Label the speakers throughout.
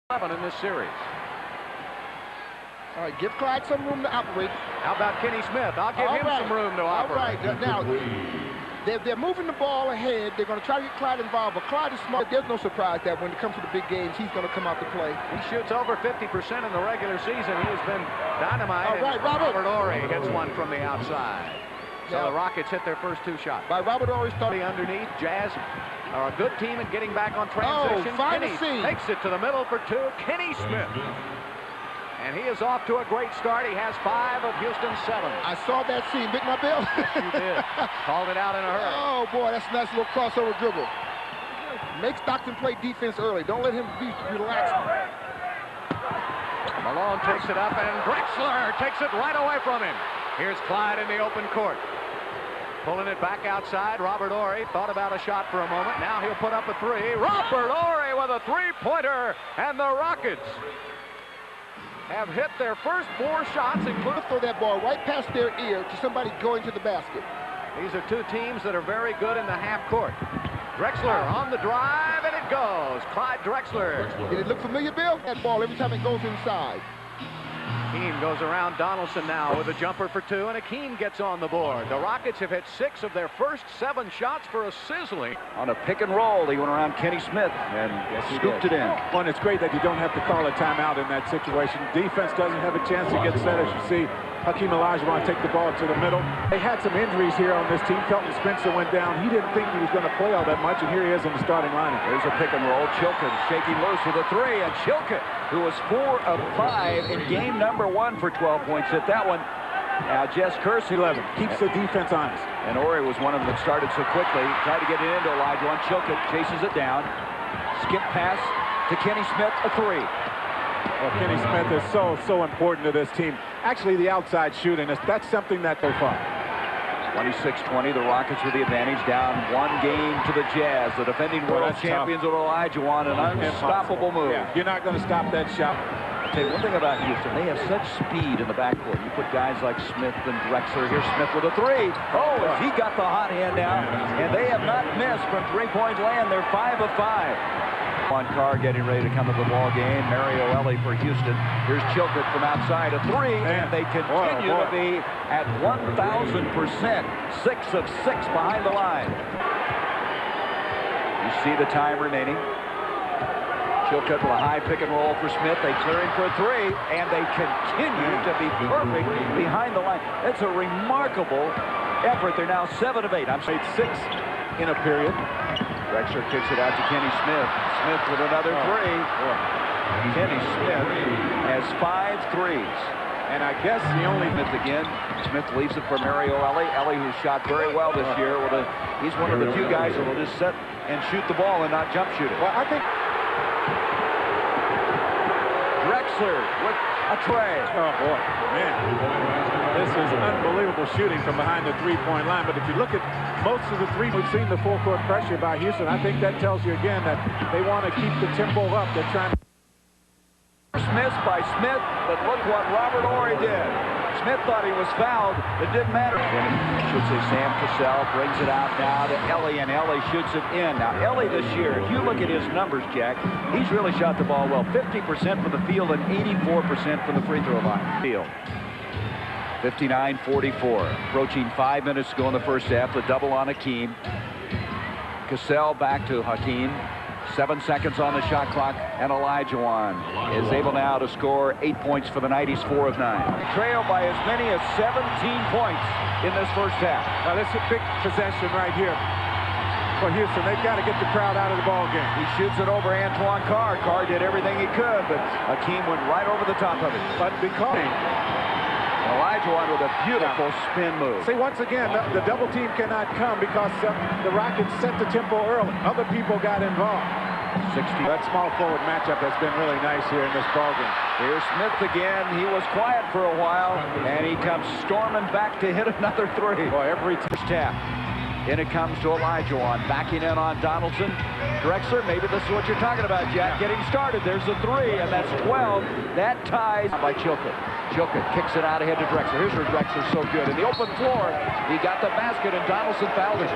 Speaker 1: 11 in this series.
Speaker 2: All right, give Clyde some room to operate.
Speaker 1: How about Kenny Smith? I'll give him some room to operate.
Speaker 2: All right, now they're moving the ball ahead. They're going to try to get Clyde involved, but Clyde is smart. There's no surprise that when it comes to the big games, he's going to come out to play.
Speaker 1: He shoots over 50% in the regular season. He has been dynamite.
Speaker 2: All right,
Speaker 1: Robert Horry hits one from the outside. So
Speaker 2: now,
Speaker 1: the Rockets hit their first two shots.
Speaker 2: By Robert Horry starting
Speaker 1: underneath. Jazz are a good team in getting back on transition.
Speaker 2: Kenny
Speaker 1: takes it to the middle for two. Kenny Smith. And he is off to a great start. He has 5 of Houston's 7.
Speaker 2: I saw that scene. Big my bill.
Speaker 1: Yes, you did. Called it out in a hurry.
Speaker 2: Oh, boy, that's a nice little crossover dribble. Make Stockton play defense early. Don't let him be relaxed.
Speaker 1: Malone takes it up, and Drexler takes it right away from him. Here's Clyde in the open court. Pulling it back outside. Robert Horry thought about a shot for a moment. Now he'll put up a 3. Robert Horry with a 3-pointer, and the Rockets have hit their first 4 shots, including
Speaker 2: throw that ball right past their ear to somebody going to the basket.
Speaker 1: These are two teams that are very good in the half court. Drexler on the drive, and it goes. Clyde Drexler.
Speaker 2: Did it look familiar, Bill? That ball every time it goes inside.
Speaker 1: Hakeem goes around Donaldson now with a jumper for 2, and Hakeem gets on the board. The Rockets have hit 6 of their first 7 shots for a sizzling.
Speaker 3: On a pick and roll, he went around Kenny Smith and scooped it in.
Speaker 4: Well, it's great that you don't have to call a timeout in that situation. Defense doesn't have a chance to get set, as you see. Hakeem Olajuwon take the ball to the middle. They had some injuries here on this team. Kelton Spencer went down. He didn't think he was going to play all that much, and here he is in the starting lineup.
Speaker 3: There's a pick and roll. Chilcutt shaking loose with a 3, and Chilcutt, who was 4 of 5 in game number 1 for 12 points, hit that one. Now Jess Kersey
Speaker 4: 11 keeps the defense honest.
Speaker 3: And Horry was one of them that started so quickly. Tried to get it into Olajuwon. Chilcutt chases it down. Skip pass to Kenny Smith, a 3.
Speaker 4: Well, Kenny Smith is so important to this team. Actually, the outside shooting, that's something that they're fun.
Speaker 3: 26-20, the Rockets with the advantage, down 1 game to the Jazz. The defending world champions with Olajuwon, an unstoppable move.
Speaker 4: Yeah, you're not going to stop that shot.
Speaker 3: I'll tell you one thing about Houston, they have such speed in the backcourt. You put guys like Smith and Drexler. Here's Smith with a 3. Oh, he got the hot hand now, and they have not missed from 3-point land. They're 5 of 5. On Carr getting ready to come to the ball game. Mario Ellie for Houston. Here's Chilcutt from outside, a 3, and they continue to be at 1,000%. 6 of 6 behind the line. You see the time remaining. Chilcutt with a high pick and roll for Smith. They clear him for a 3, and they continue to be perfect behind the line. That's a remarkable effort. They're now 7 of 8. I'm saying 6 in a period. Drexler kicks it out to Kenny Smith. Smith with another 3. Kenny Smith has 5 threes.
Speaker 4: And I guess the only
Speaker 3: Smith again. Smith leaves it for Mario Ellie. Ellie, who shot very well this year. He's one of the few guys that will just set and shoot the ball and not jump shoot it.
Speaker 4: Well, I think
Speaker 3: Drexler with a tray.
Speaker 4: Oh, boy. Man. This is unbelievable shooting from behind the 3-point line. But if you look at most of the 3 we've seen the full court pressure by Houston, I think that tells you again that they want to keep the tempo up. They're trying to
Speaker 3: Smith by Smith, but look what Robert Horry did. Smith thought he was fouled. It didn't matter. Should say Sam Cassell brings it out now to Ellie, and Ellie shoots it in. Now, Ellie this year, if you look at his numbers, Jack, he's really shot the ball well. 50% from the field and 84% from the free throw line. Field. 59-44. Approaching 5 minutes to go in the first half. The double on Hakeem. Cassell back to Hakeem. 7 seconds on the shot clock, and Olajuwon is able now to score 8 points for the night. He's 4 of 9. Trailed by as many as 17 points in this first half.
Speaker 4: Now, this is a big possession right here for Houston. They've got to get the crowd out of the ball game.
Speaker 3: He shoots it over Antoine Carr. Carr did everything he could, but Hakeem went right over the top of it.
Speaker 4: But because
Speaker 3: Olajuwon with a beautiful spin move.
Speaker 4: See, once again, the double team cannot come because the Rockets set the tempo early. Other people got involved.
Speaker 3: 60.
Speaker 4: That small forward matchup has been really nice here in this ballgame.
Speaker 3: Here's Smith again. He was quiet for a while, and he comes storming back to hit another 3.
Speaker 4: Boy, every
Speaker 3: first half. In it comes to Olajuwon, backing in on Donaldson. Drexler, maybe this is what you're talking about, Jack. Getting started. There's a 3, and that's 12. That ties by Chilcutt. Chilcutt kicks it out ahead to Drexler. Here's where Drexler's so good. In the open floor, he got the basket, and Donaldson fouled him.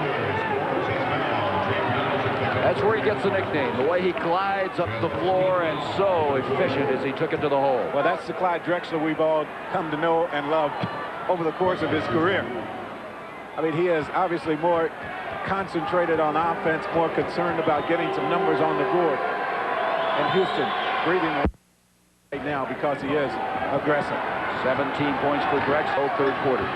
Speaker 3: That's where he gets the nickname, the way he glides up the floor and so efficient as he took it to the hole.
Speaker 4: Well, that's the Clyde Drexler we've all come to know and love over the course of his career. I mean, he is obviously more concentrated on offense, more concerned about getting some numbers on the board. And Houston breathing right now because he is aggressive.
Speaker 3: 17 points for Drexler, third quarter.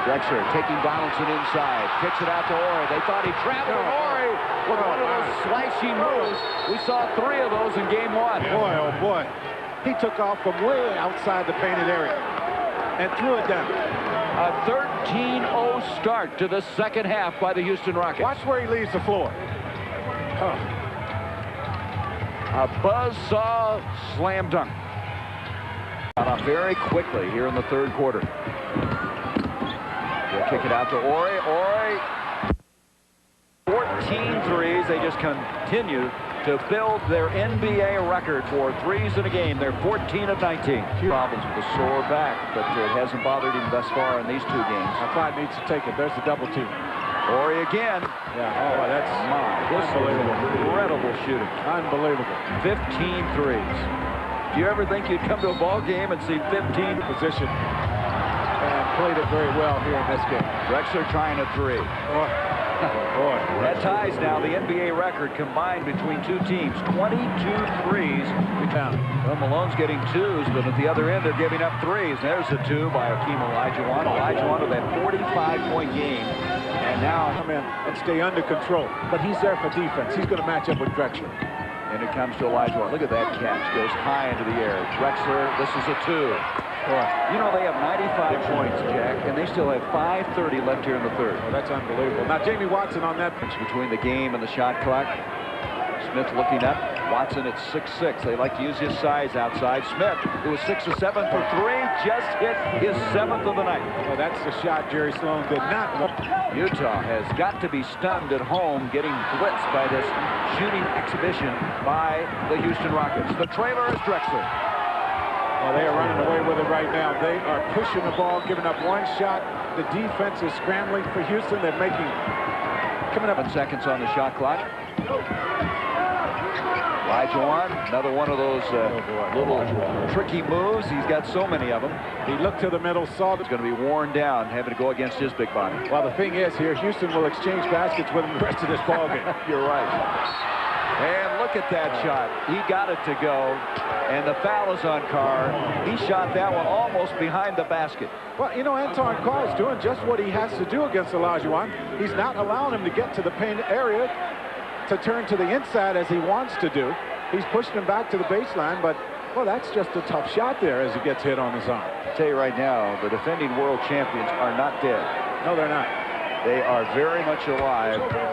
Speaker 3: Drexler taking Donaldson inside, kicks it out to Ori. They thought he traveled Ori with one of those slicey moves. We saw 3 of those in game 1.
Speaker 4: Boy, oh boy. He took off from way outside the painted area and threw it down.
Speaker 3: A 13-0 start to the second half by the Houston Rockets.
Speaker 4: Watch where he leaves the floor. Oh.
Speaker 3: A buzzsaw slam dunk. Got off very quickly here in the third quarter. They'll kick it out to Ori. Ori, 14 threes. They just continue to build their NBA record for threes in a game. They're 14 of 19. Problems with a sore back, but it hasn't bothered him thus far in these 2 games.
Speaker 4: Clyde needs to take it. There's the double team.
Speaker 3: Ori again.
Speaker 4: Yeah. Oh, that's
Speaker 3: This
Speaker 4: unbelievable.
Speaker 3: Incredible shooting.
Speaker 4: Unbelievable.
Speaker 3: 15 threes. Do you ever think you'd come to a ball game and see 15?
Speaker 4: Position. And played it very well here in this game.
Speaker 3: Drexler trying a 3.
Speaker 4: Boy. Boy.
Speaker 3: That ties now the NBA record combined between 2 teams. 22 threes. Well, Malone's getting 2s, but at the other end, they're giving up 3s. There's a 2 by Hakeem Olajuwon. Olajuwon with that 45-point game. And now
Speaker 4: come in and stay under control. But he's there for defense. He's going to match up with Drexler.
Speaker 3: and it comes to Olajuwon. Look at that catch. Goes high into the air. Drexler, this is a 2. You know, they have 95 points, Jack, and they still have 5:30 left here in the third.
Speaker 4: Oh, that's unbelievable. Now, Jamie Watson on that.
Speaker 3: Between the game and the shot clock. Smith looking up. Watson at 6'6". They like to use his size outside. Smith, who was 6 or 7 for 3, just hit his 7th of the night.
Speaker 4: Well, that's the shot Jerry Sloan did not look.
Speaker 3: Utah has got to be stunned at home, getting blitzed by this shooting exhibition by the Houston Rockets. The trailer is Drexler.
Speaker 4: Well, they are running away with it right now. They are pushing the ball, giving up one shot. The defense is scrambling for Houston. They're coming up
Speaker 3: 7 seconds on the shot clock. Olajuwon, another one of those little tricky moves. He's got so many of them.
Speaker 4: He looked to the middle, saw
Speaker 3: it's going to be worn down, having to go against his big body.
Speaker 4: Well, the thing is here, Houston will exchange baskets with him the rest of this ball game.
Speaker 3: You're right. And look at that shot. He got it to go, and the foul is on Carr. He shot that one almost behind the basket.
Speaker 4: Well, you know, Anton Carr is doing just what he has to do against Olajuwon. He's not allowing him to get to the paint area to turn to the inside as he wants to do. He's pushing him back to the baseline, but, well, that's just a tough shot there as he gets hit on his arm.
Speaker 3: I'll tell you right now, the defending world champions are not dead.
Speaker 4: No, they're not.
Speaker 3: They are very much alive.